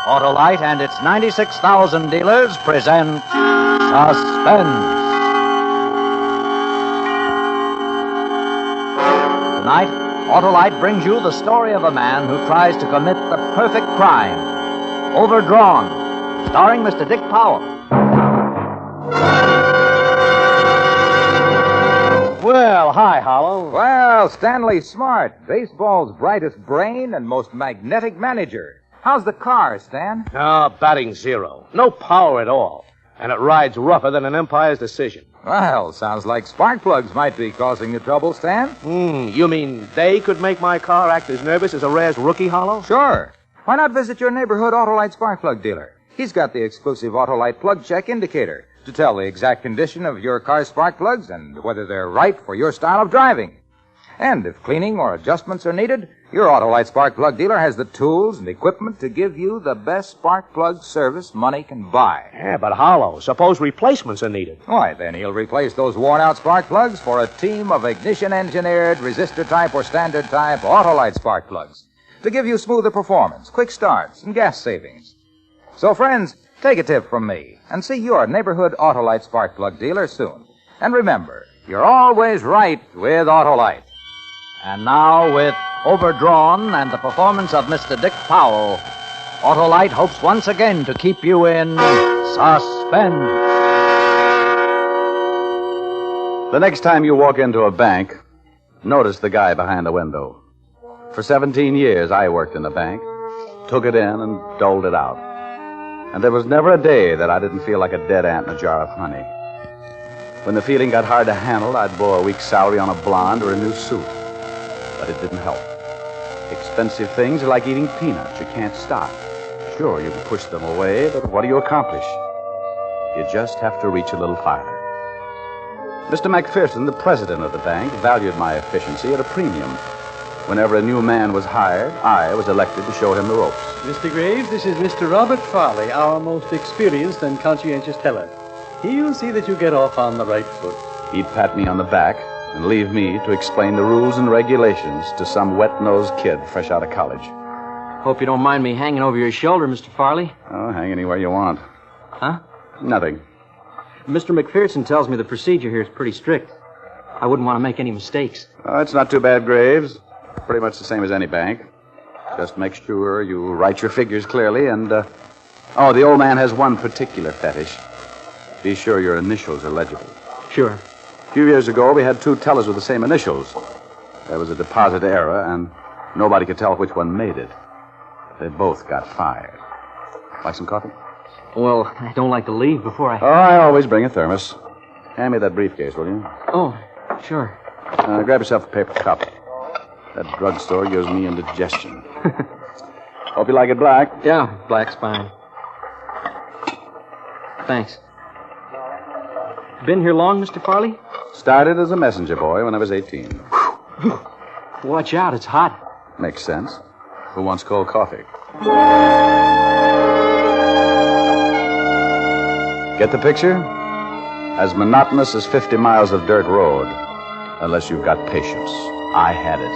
Autolite and its 96,000 dealers present Suspense. Tonight, Autolite brings you the story of a man who tries to commit the perfect crime. Overdrawn, starring Mr. Dick Powell. Well, hi, Hollow. Well, Stanley Smart, baseball's brightest brain and most magnetic manager. How's the car, Stan? Batting zero. No power at all. And it rides rougher than an umpire's decision. Well, sounds like spark plugs might be causing the trouble, Stan. You mean they could make my car act as nervous as a Rare's rookie, Hollow? Sure. Why not visit your neighborhood Autolite spark plug dealer? He's got the exclusive Autolite plug check indicator to tell the exact condition of your car's spark plugs and whether they're right for your style of driving. And if cleaning or adjustments are needed, your Autolite spark plug dealer has the tools and equipment to give you the best spark plug service money can buy. Yeah, but Hollow, suppose replacements are needed. Why, then he'll replace those worn-out spark plugs for a team of ignition-engineered, resistor-type or standard-type Autolite spark plugs to give you smoother performance, quick starts, and gas savings. So, friends, take a tip from me and see your neighborhood Autolite spark plug dealer soon. And remember, you're always right with Autolite. And now, with Overdrawn and the performance of Mr. Dick Powell, Autolite hopes once again to keep you in suspense. The next time you walk into a bank, notice the guy behind the window. For 17 years, I worked in a bank, took it in and doled it out. And there was never a day that I didn't feel like a dead ant in a jar of honey. When the feeling got hard to handle, I'd blow a week's salary on a blonde or a new suit. But it didn't help. Expensive things are like eating peanuts. You can't stop. Sure, you can push them away, but what do you accomplish? You just have to reach a little farther. Mr. McPherson, the president of the bank, valued my efficiency at a premium. Whenever a new man was hired, I was elected to show him the ropes. Mr. Graves, this is Mr. Robert Farley, our most experienced and conscientious teller. He'll see that you get off on the right foot. He'd pat me on the back and leave me to explain the rules and regulations to some wet-nosed kid fresh out of college. Hope you don't mind me hanging over your shoulder, Mr. Farley. Oh, hang anywhere you want. Huh? Nothing. Mr. McPherson tells me the procedure here is pretty strict. I wouldn't want to make any mistakes. Oh, it's not too bad, Graves. Pretty much the same as any bank. Just make sure you write your figures clearly and, the old man has one particular fetish. Be sure your initials are legible. Sure. A few years ago, we had two tellers with the same initials. There was a deposit error, and nobody could tell which one made it. They both got fired. Like some coffee? Well, I don't like to leave before I... Oh, I always bring a thermos. Hand me that briefcase, will you? Oh, sure. Grab yourself a paper cup. That drugstore gives me indigestion. Hope you like it black. Yeah, black's fine. Thanks. Been here long, Mr. Farley? Started as a messenger boy when I was 18. Watch out, it's hot. Makes sense. Who wants cold coffee? Get the picture? As monotonous as 50 miles of dirt road. Unless you've got patience. I had it.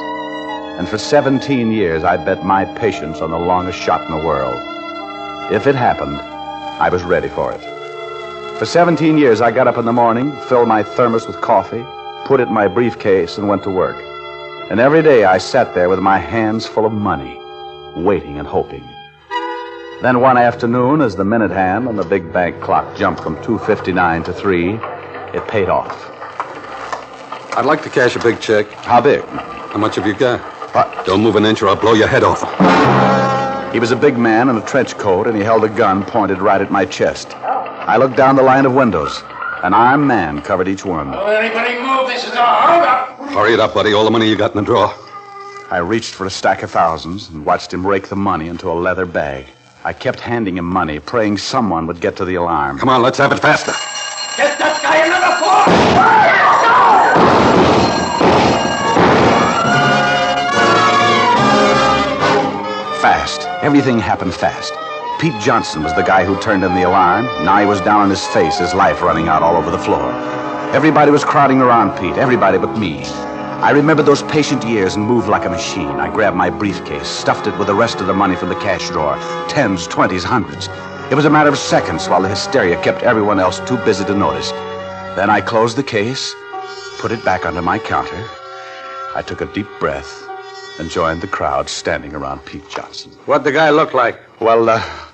And for 17 years, I bet my patience on the longest shot in the world. If it happened, I was ready for it. For 17 years, I got up in the morning, filled my thermos with coffee, put it in my briefcase, and went to work. And every day I sat there with my hands full of money, waiting and hoping. Then one afternoon, as the minute hand on the big bank clock jumped from 2:59 to 3, it paid off. I'd like to cash a big check. How big? How much have you got? What? Don't move an inch or I'll blow your head off. He was a big man in a trench coat, and he held a gun pointed right at my chest. I looked down the line of windows. An armed man covered each one. Don't let anybody move. This is a holdup. Hurry it up, buddy. All the money you got in the drawer. I reached for a stack of thousands and watched him rake the money into a leather bag. I kept handing him money, praying someone would get to the alarm. Come on, let's have it faster. Get that guy another floor. Fast. Everything happened fast. Pete Johnson was the guy who turned in the alarm. Now he was down on his face, his life running out all over the floor. Everybody was crowding around Pete, everybody but me. I remember those patient years and moved like a machine. I grabbed my briefcase, stuffed it with the rest of the money from the cash drawer. 10s, 20s, 100s. It was a matter of seconds while the hysteria kept everyone else too busy to notice. Then I closed the case, put it back under my counter. I took a deep breath and joined the crowd standing around Pete Johnson. What'd the guy look like? Well,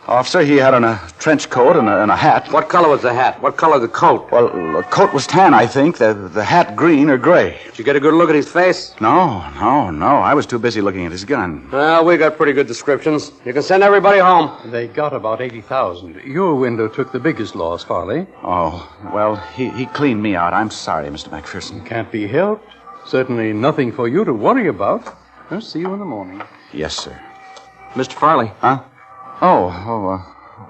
officer, he had on a trench coat and a hat. What color was the hat? What color the coat? Well, the coat was tan, I think. The hat green or gray. Did you get a good look at his face? No. I was too busy looking at his gun. Well, we got pretty good descriptions. You can send everybody home. They got about 80,000. Your window took the biggest loss, Farley. Oh, well, he cleaned me out. I'm sorry, Mr. McPherson. Can't be helped. Certainly nothing for you to worry about. I'll see you in the morning. Yes, sir. Mr. Farley. Huh?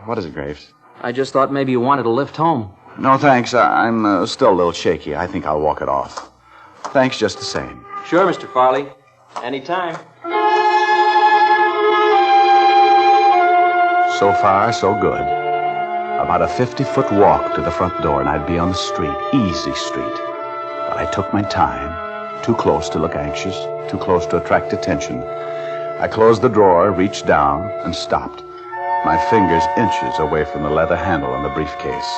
What is it, Graves? I just thought maybe you wanted a lift home. No, thanks. I'm still a little shaky. I think I'll walk it off. Thanks just the same. Sure, Mr. Farley. Anytime. So far, so good. About a 50-foot walk to the front door, and I'd be on the street. Easy street. But I took my time. Too close to look anxious. Too close to attract attention. I closed the drawer, reached down, and stopped. My fingers inches away from the leather handle on the briefcase.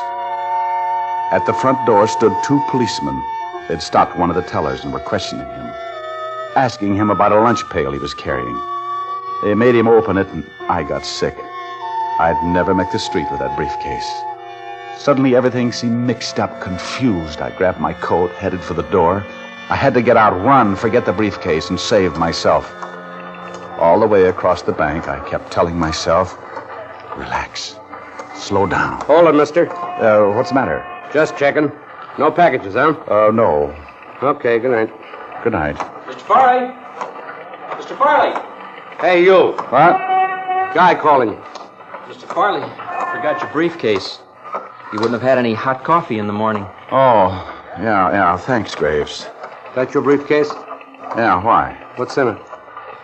At the front door stood 2 policemen. They'd stopped one of the tellers and were questioning him, asking him about a lunch pail he was carrying. They made him open it, and I got sick. I'd never make the street with that briefcase. Suddenly, everything seemed mixed up, confused. I grabbed my coat, headed for the door. I had to get out, run, forget the briefcase, and save myself. All the way across the bank, I kept telling myself, relax. Slow down. Hold it, mister. What's the matter? Just checking. No packages, huh? No. Okay, good night. Good night. Mr. Farley! Mr. Farley! Hey, you. What? Guy calling you. Mr. Farley, forgot your briefcase. You wouldn't have had any hot coffee in the morning. Oh, yeah. Thanks, Graves. That your briefcase? Yeah, why? What's in it?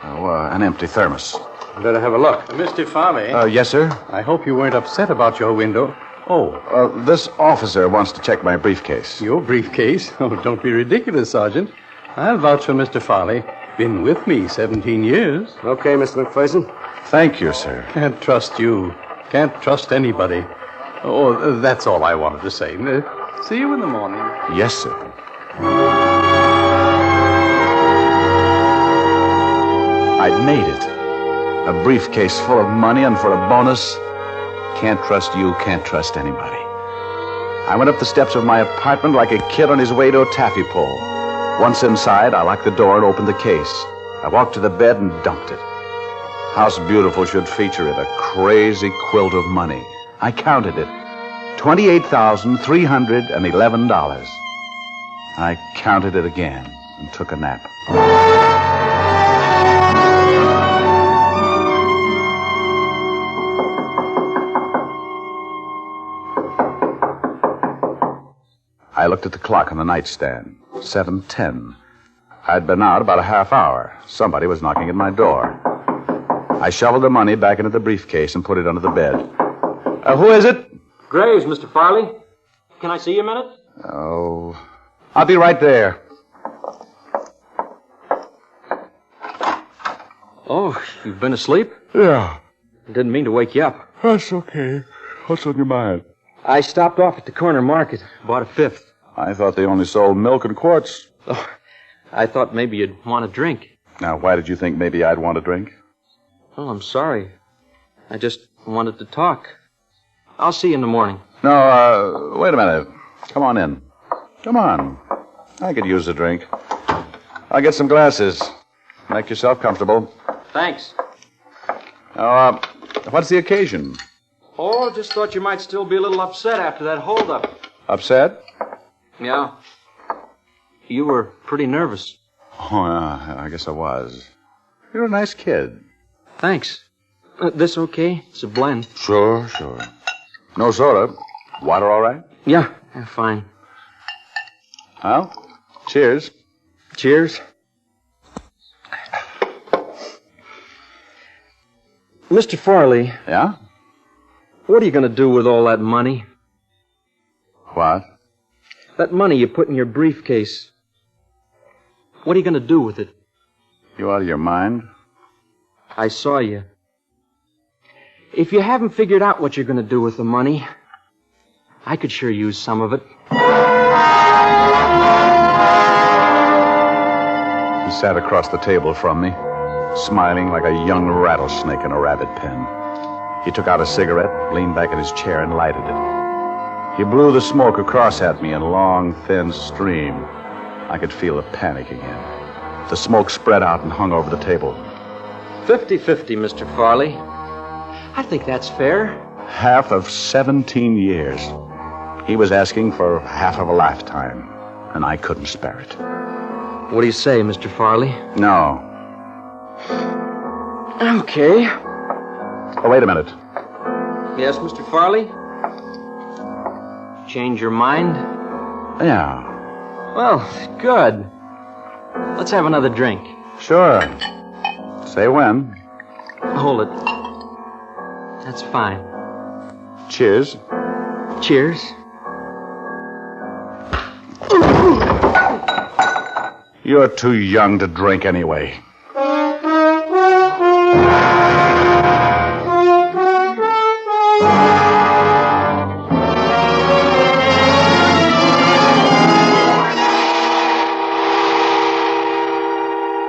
An empty thermos. Better have a look. Mr. Farley. Yes, sir? I hope you weren't upset about your window. This officer wants to check my briefcase. Your briefcase? Oh, don't be ridiculous, Sergeant. I'll vouch for Mr. Farley. Been with me 17 years. Okay, Mr. McPherson. Thank you, sir. Can't trust you. Can't trust anybody. Oh, that's all I wanted to say. See you in the morning. Yes, sir. I'd made it. A briefcase full of money, and for a bonus, can't trust you, can't trust anybody. I went up the steps of my apartment like a kid on his way to a taffy pole. Once inside, I locked the door and opened the case. I walked to the bed and dumped it. House Beautiful should feature it, a crazy quilt of money. I counted it. $28,311. I counted it again and took a nap. I looked at the clock on the nightstand. 7:10. I'd been out about a half hour. Somebody was knocking at my door. I shoveled the money back into the briefcase and put it under the bed. Who is it? Graves, Mr. Farley. Can I see you a minute? Oh, I'll be right there. Oh, you've been asleep? Yeah, Didn't mean to wake you up. that's okay. What's on your mind? I stopped off at the corner market. Bought a fifth. I thought they only sold milk and quarts. Oh, I thought maybe you'd want a drink. Now, why did you think maybe I'd want a drink? Oh, I'm sorry. I just wanted to talk. I'll see you in the morning. No, wait a minute. Come on in. Come on. I could use a drink. I'll get some glasses. Make yourself comfortable. Thanks. Now, what's the occasion? Oh, just thought you might still be a little upset after that holdup. Upset? Yeah. You were pretty nervous. Oh, yeah, I guess I was. You're a nice kid. Thanks. This okay? It's a blend. Sure. No soda. Water all right? Yeah, fine. Well, cheers. Cheers. Mr. Farley, Yeah? what are you going to do with all that money? What? That money you put in your briefcase. What are you going to do with it? You out of your mind? I saw you. If you haven't figured out what you're going to do with the money, I could sure use some of it. He sat across the table from me, smiling like a young rattlesnake in a rabbit pen. He took out a cigarette, leaned back in his chair, and lighted it. He blew the smoke across at me in a long, thin stream. I could feel the panic again. The smoke spread out and hung over the table. 50-50, Mr. Farley. I think that's fair. Half of 17 years. He was asking for half of a lifetime, and I couldn't spare it. What do you say, Mr. Farley? No. Okay. Oh, wait a minute. Yes, Mr. Farley? Change your mind? Yeah. Well, good. Let's have another drink. Sure. Say when. Hold it. That's fine. Cheers. Cheers. You're too young to drink anyway.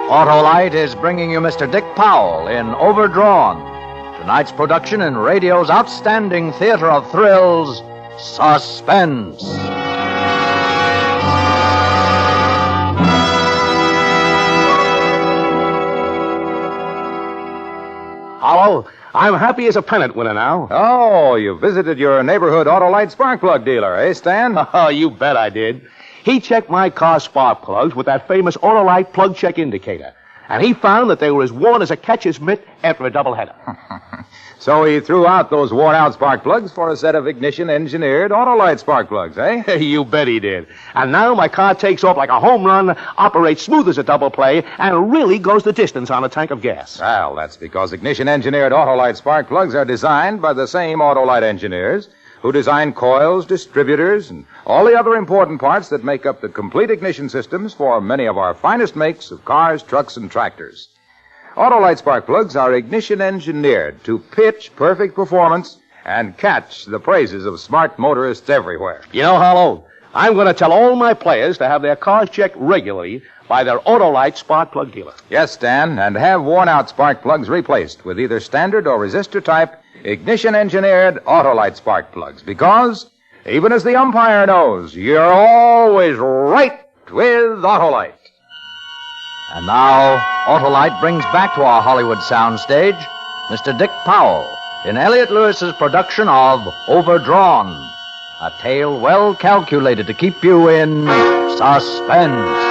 Autolite is bringing you Mr. Dick Powell in Overdrawn, tonight's production in radio's outstanding theater of thrills, Suspense. Hello. I'm happy as a pennant winner now. Oh, you visited your neighborhood Autolite spark plug dealer, eh, Stan? Oh, you bet I did. He checked my car's spark plugs with that famous Autolite plug check indicator. And he found that they were as worn as a catcher's mitt after a doubleheader. So he threw out those worn-out spark plugs for a set of ignition-engineered Autolite spark plugs, eh? You bet he did. And now my car takes off like a home run, operates smooth as a double play, and really goes the distance on a tank of gas. Well, that's because ignition-engineered Autolite spark plugs are designed by the same Autolite engineers who design coils, distributors, and all the other important parts that make up the complete ignition systems for many of our finest makes of cars, trucks, and tractors. Autolite spark plugs are ignition-engineered to pitch perfect performance and catch the praises of smart motorists everywhere. You know, Harlow, I'm going to tell all my players to have their cars checked regularly by their Autolite spark plug dealer. Yes, Stan, and have worn-out spark plugs replaced with either standard or resistor-type ignition-engineered Autolite spark plugs, because, even as the umpire knows, you're always right with Autolite. And now, Autolite brings back to our Hollywood soundstage Mr. Dick Powell in Elliot Lewis's production of Overdrawn, a tale well calculated to keep you in suspense.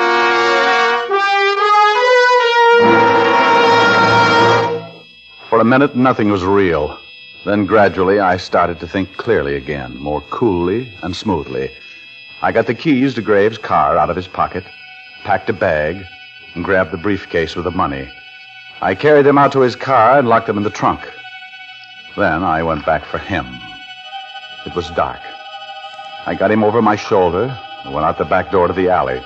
For a minute, nothing was real. Then gradually, I started to think clearly again, more coolly and smoothly. I got the keys to Graves' car out of his pocket, packed a bag, and grabbed the briefcase with the money. I carried them out to his car and locked them in the trunk. Then I went back for him. It was dark. I got him over my shoulder and went out the back door to the alley.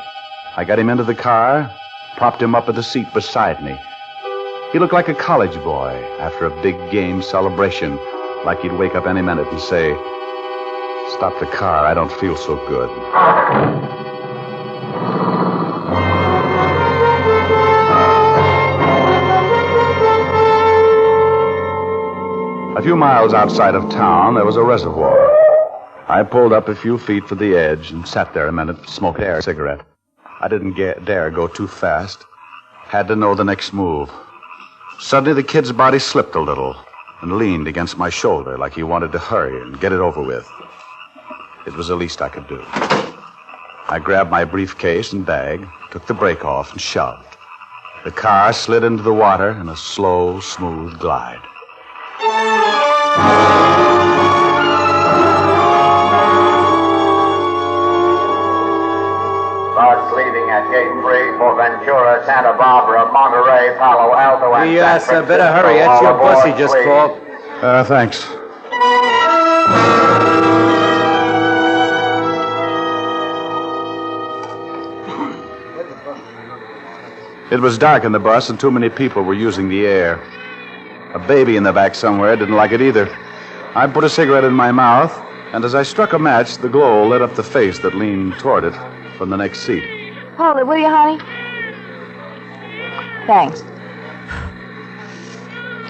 I got him into the car, propped him up in the seat beside me. He looked like a college boy after a big game celebration, like he'd wake up any minute and say, "Stop the car, I don't feel so good." A few miles outside of town, there was a reservoir. I pulled up a few feet from the edge and sat there a minute, smoking a cigarette. I didn't dare go too fast. Had to know the next move. Suddenly, the kid's body slipped a little and leaned against my shoulder like he wanted to hurry and get it over with. It was the least I could do. I grabbed my briefcase and bag, took the brake off, and shoved. The car slid into the water in a slow, smooth glide. Starts leaving at gate 3 for Ventura, Santa Barbara, Monterey, Palo Alto, and Yes, San better hurry. Francisco. That's your All aboard, bus he just please. called. Thanks. It was dark in the bus, and too many people were using the air. A baby in the back somewhere didn't like it either. I put a cigarette in my mouth, and as I struck a match, the glow lit up the face that leaned toward it from the next seat. Hold it, will you, honey? Thanks.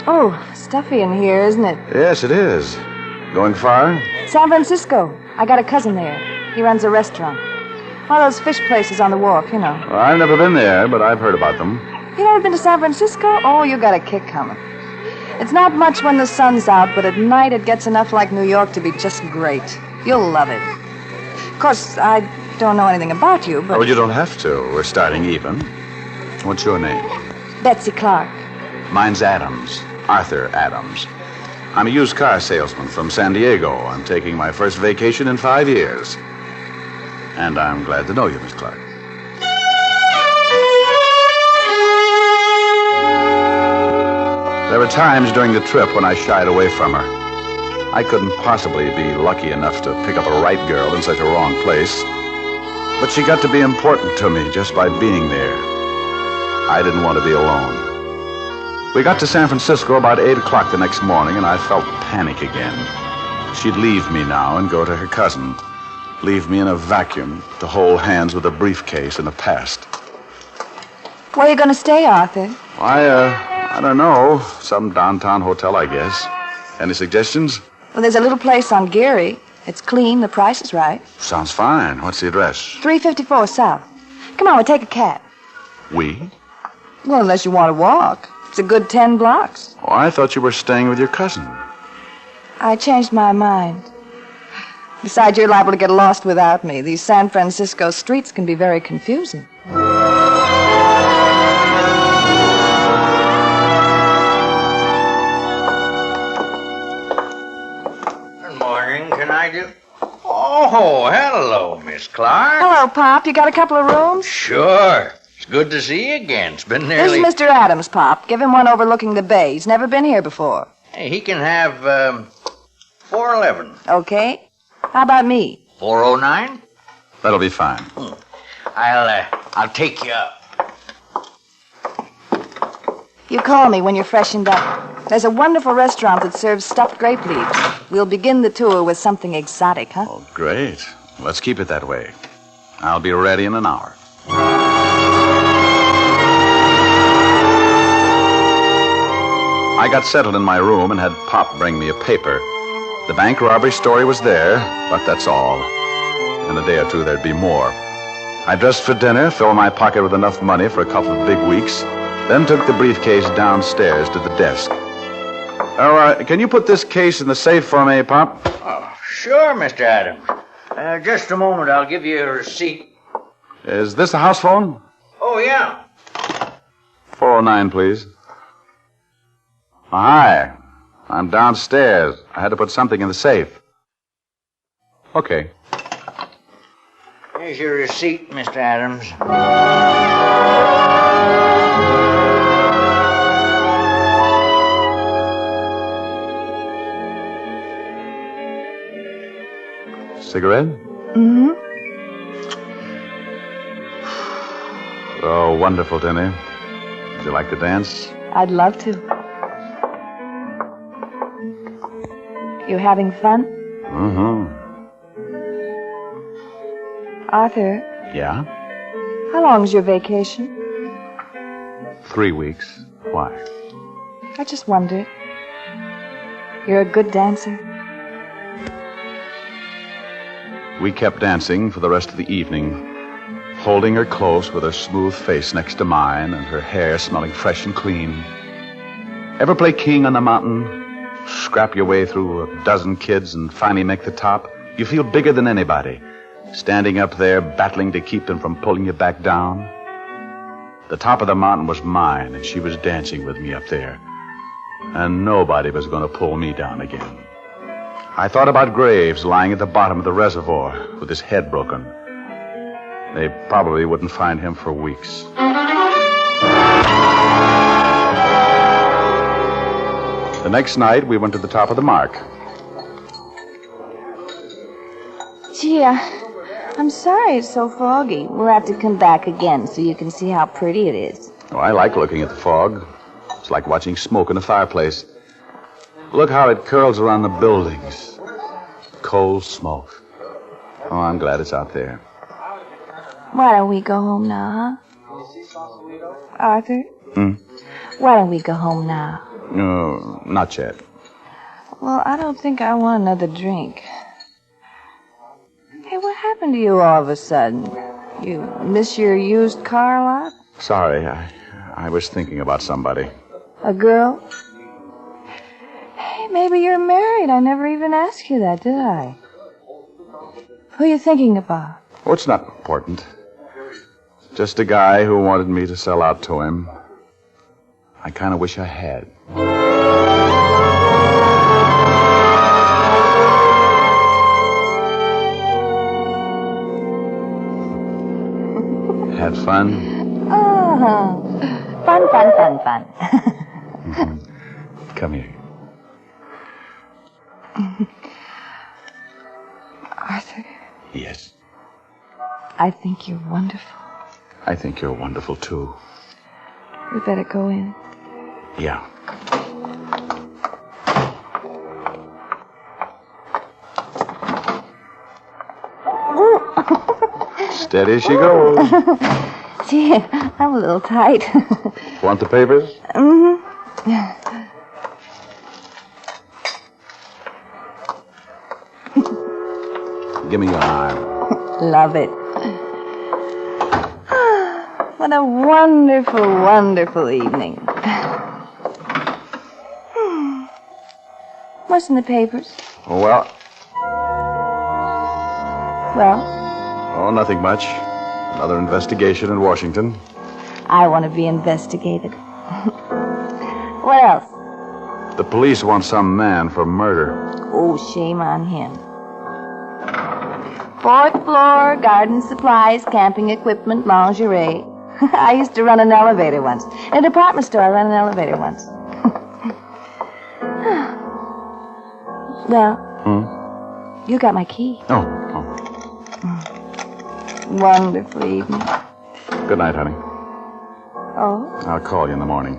Oh, stuffy in here, isn't it? Yes, it is. Going far? San Francisco. I got a cousin there. He runs a restaurant. One of those fish places on the wharf, you know. Well, I've never been there, but I've heard about them. You never been to San Francisco? Oh, you got a kick coming. It's not much when the sun's out, but at night it gets enough like New York to be just great. You'll love it. Of course, I don't know anything about you, but... Oh, you don't have to. We're starting even. What's your name? Betsy Clark. Mine's Adams. Arthur Adams. I'm a used car salesman from San Diego. I'm taking my first vacation in 5 years. And I'm glad to know you, Miss Clark. There were times during the trip when I shied away from her. I couldn't possibly be lucky enough to pick up a right girl in such a wrong place. But she got to be important to me just by being there. I didn't want to be alone. We got to San Francisco about 8 o'clock the next morning, and I felt panic again. She'd leave me now and go to her cousin. Leave me in a vacuum to hold hands with a briefcase in the past. Where are you going to stay, Arthur? I don't know. Some downtown hotel, I guess. Any suggestions? Well, there's a little place on Geary. It's clean. The price is right. Sounds fine. What's the address? 354 South. Come on, we'll take a cab. We? Well, unless you want to walk. It's a good 10 blocks. Oh, I thought you were staying with your cousin. I changed my mind. Besides, you're liable to get lost without me. These San Francisco streets can be very confusing. Good morning. Can I do... Oh, hello, Miss Clark. Hello, Pop. You got a couple of rooms? Sure. It's good to see you again. It's been nearly... This is Mr. Adams, Pop. Give him one overlooking the bay. He's never been here before. Hey, he can have, 411. Okay. How about me? 409? That'll be fine. I'll take you up. You call me when you're freshened up. There's a wonderful restaurant that serves stuffed grape leaves. We'll begin the tour with something exotic, huh? Oh, great. Let's keep it that way. I'll be ready in an hour. I got settled in my room and had Pop bring me a paper. The bank robbery story was there, but that's all. In a day or two, there'd be more. I dressed for dinner, filled my pocket with enough money for a couple of big weeks, then took the briefcase downstairs to the desk. Oh, can you put this case in the safe for me, Pop? Oh, sure, Mr. Adams. Just a moment. I'll give you a receipt. Is this the house phone? Oh, yeah. 409, please. Oh, hi. I'm downstairs. I had to put something in the safe. Okay. Here's your receipt, Mr. Adams. Cigarette? Mm-hmm. Oh, wonderful, Denny. Would you like to dance? I'd love to. You having fun? Mm-hmm. Arthur, Yeah? how long's your vacation? 3 weeks. Why? I just wondered. You're a good dancer. We kept dancing for the rest of the evening, holding her close with her smooth face next to mine and her hair smelling fresh and clean. Ever play king on the mountain? Scrap your way through a dozen kids and finally make the top? You feel bigger than anybody, standing up there battling to keep them from pulling you back down. The top of the mountain was mine, and she was dancing with me up there. And nobody was going to pull me down again. I thought about Graves lying at the bottom of the reservoir with his head broken. They probably wouldn't find him for weeks. The next night, we went to the top of the mark. Gee, I'm sorry it's so foggy. We'll have to come back again so you can see how pretty it is. Oh, I like looking at the fog. It's like watching smoke in a fireplace. Look how it curls around the buildings. Cold smoke. Oh, I'm glad it's out there. Why don't we go home now, huh? Arthur? Why don't we go home now? No, not yet. Well, I don't think I want another drink. Hey, what happened to you all of a sudden? You miss your used car lot? Sorry, I was thinking about somebody. A girl? Hey, maybe you're married. I never even asked you that, did I? Who are you thinking about? Oh, it's not important. Just a guy who wanted me to sell out to him. I kind of wish I had. Had fun? Oh, fun. Come here. Arthur? Yes. I think you're wonderful. I think you're wonderful, too. We better go in. Yeah. Steady she goes. Gee, I'm a little tight. Want the papers? Give me your arm. Love it. What a wonderful, wonderful evening. What's in the papers? Well, Well, oh, nothing much. Another investigation in Washington. I want to be investigated. What else? The police want some man for murder. Oh, shame on him. 4th floor, garden supplies, camping equipment, lingerie. I used to run an elevator once. In a department store, I ran an elevator once. Well, you got my key. Oh. Wonderful evening. Good night, honey. Oh, I'll call you in the morning.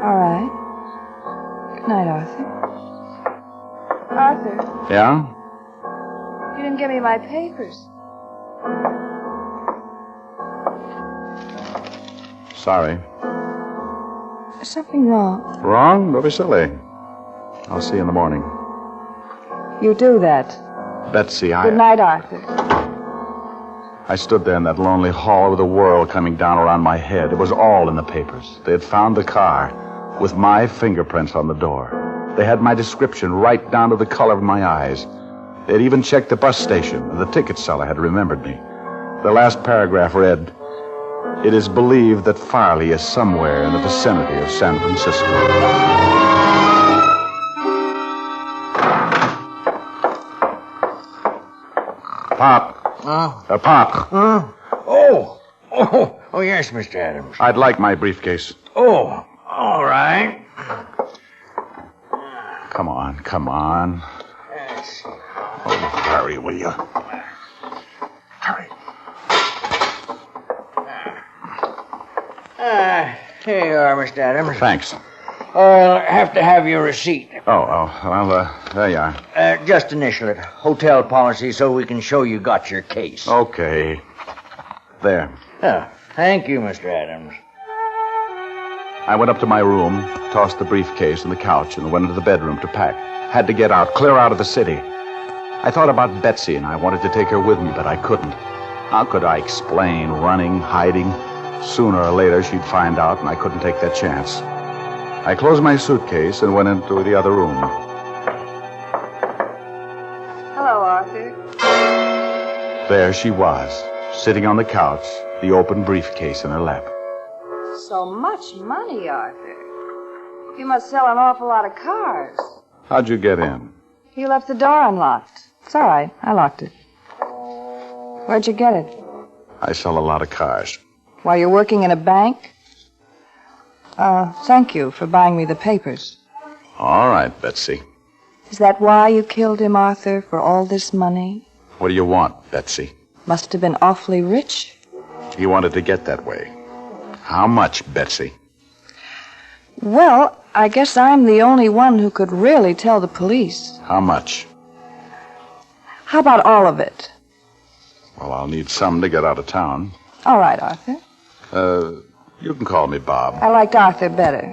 all right. Good night, Arthur. Arthur, Yeah? you didn't give me my papers. Sorry. There's something wrong. Wrong? Don't be silly. I'll see you in the morning. You do that. Betsy, Good night, Arthur. I stood there in that lonely hall with the world coming down around my head. It was all in the papers. They had found the car with my fingerprints on the door. They had my description right down to the color of my eyes. They had even checked the bus station, and the ticket seller had remembered me. The last paragraph read, "It is believed that Farley is somewhere in the vicinity of San Francisco." Pop. Pop. Oh, yes, Mr. Adams. I'd like my briefcase. Oh, all right. Come on. Yes. Oh, hurry, will you? Hurry. Here you are, Mr. Adams. Thanks. I'll have to have your receipt. Well, there you are. Just initial it. Hotel policy so we can show you got your case. Okay. There. Thank you, Mr. Adams. I went up to my room, tossed the briefcase on the couch, and went into the bedroom to pack. Had to get out, clear out of the city. I thought about Betsy, and I wanted to take her with me, but I couldn't. How could I explain running, hiding? Sooner or later, she'd find out, and I couldn't take that chance. I closed my suitcase and went into the other room. Hello, Arthur. There she was, sitting on the couch, the open briefcase in her lap. So much money, Arthur. You must sell an awful lot of cars. How'd you get in? You left the door unlocked. It's all right. I locked it. Where'd you get it? I sell a lot of cars. While you're working in a bank? Thank you for buying me the papers. All right, Betsy. Is that why you killed him, Arthur, for all this money? What do you want, Betsy? Must have been awfully rich. He wanted to get that way. How much, Betsy? Well, I guess I'm the only one who could really tell the police. How much? How about all of it? Well, I'll need some to get out of town. All right, Arthur. You can call me Bob. I liked Arthur better.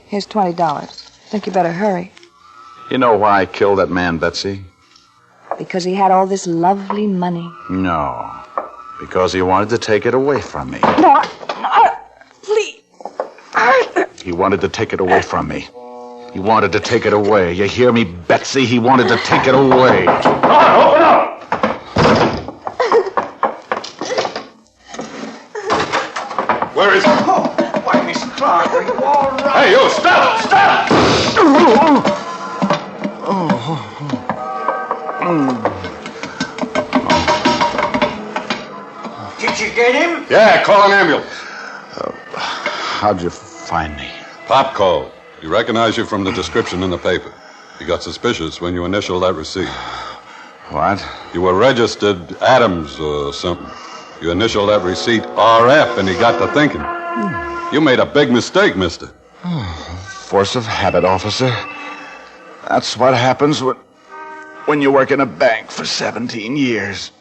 Here's $20. Think you better hurry. You know why I killed that man, Betsy? Because he had all this lovely money. No. Because he wanted to take it away from me. No, please. Arthur. He wanted to take it away from me. He wanted to take it away. You hear me, Betsy? He wanted to take it away. Open up! Where is he? Oh, why, Miss Clark, are you all right? Hey, you, stop! Stop! Did you get him? Yeah, call an ambulance. How'd you find me? Pop called. He recognized you from the description in the paper. He got suspicious when you initialed that receipt. What? You were registered Adams or something. You initialed that receipt RF, and he got to thinking. You made a big mistake, mister. Force of habit, officer. That's what happens when you work in a bank for 17 years.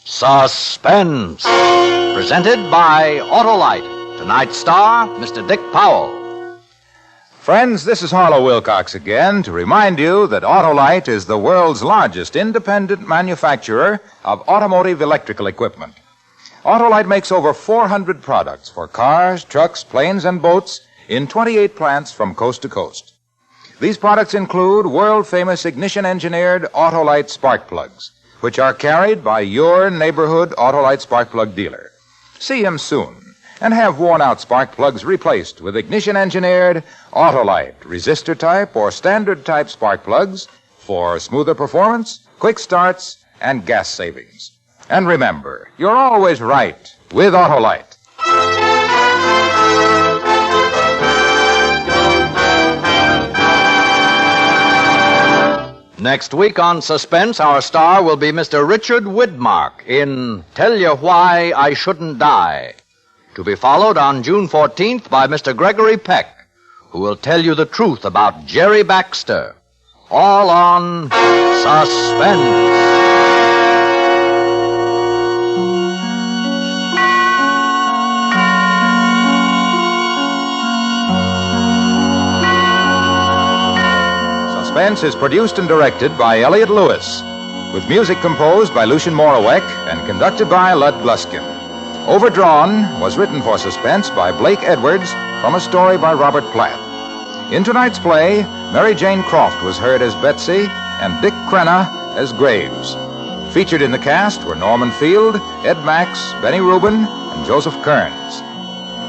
Suspense, presented by Autolite. Tonight's star, Mr. Dick Powell. Friends, this is Harlow Wilcox again to remind you that Autolite is the world's largest independent manufacturer of automotive electrical equipment. Autolite makes over 400 products for cars, trucks, planes, and boats in 28 plants from coast to coast. These products include world-famous ignition-engineered Autolite spark plugs, which are carried by your neighborhood Autolite spark plug dealer. See him soon and have worn-out spark plugs replaced with ignition-engineered Autolite resistor-type or standard-type spark plugs for smoother performance, quick starts, and gas savings. And remember, you're always right with Autolite. Next week on Suspense, our star will be Mr. Richard Widmark in Tell You Why I Shouldn't Die. To be followed on June 14th by Mr. Gregory Peck, who will tell you the truth about Jerry Baxter. All on Suspense. Suspense is produced and directed by Elliott Lewis, with music composed by Lucien Moraweck and conducted by Lud Gluskin. Overdrawn was written for Suspense by Blake Edwards from a story by Robert Platt. In tonight's play, Mary Jane Croft was heard as Betsy and Dick Crenna as Graves. Featured in the cast were Norman Field, Ed Max, Benny Rubin, and Joseph Kearns.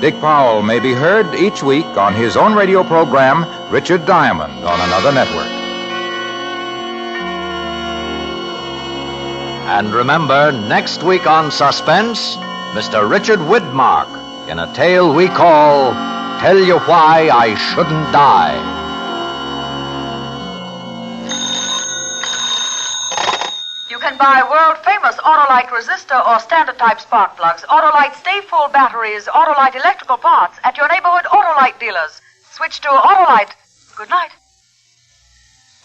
Dick Powell may be heard each week on his own radio program, Richard Diamond, on another network. And remember, next week on Suspense, Mr. Richard Widmark in a tale we call Tell You Why I Shouldn't Die. You can buy world-famous Autolite resistor or standard-type spark plugs, Autolite stay-full batteries, Autolite electrical parts at your neighborhood Autolite dealers. Switch to Autolite. Good night.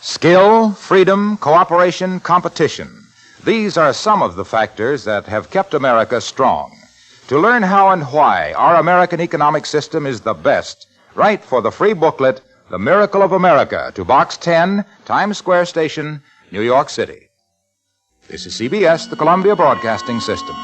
Skill, freedom, cooperation, competition. These are some of the factors that have kept America strong. To learn how and why our American economic system is the best, write for the free booklet, The Miracle of America, to Box 10, Times Square Station, New York City. This is CBS, the Columbia Broadcasting System.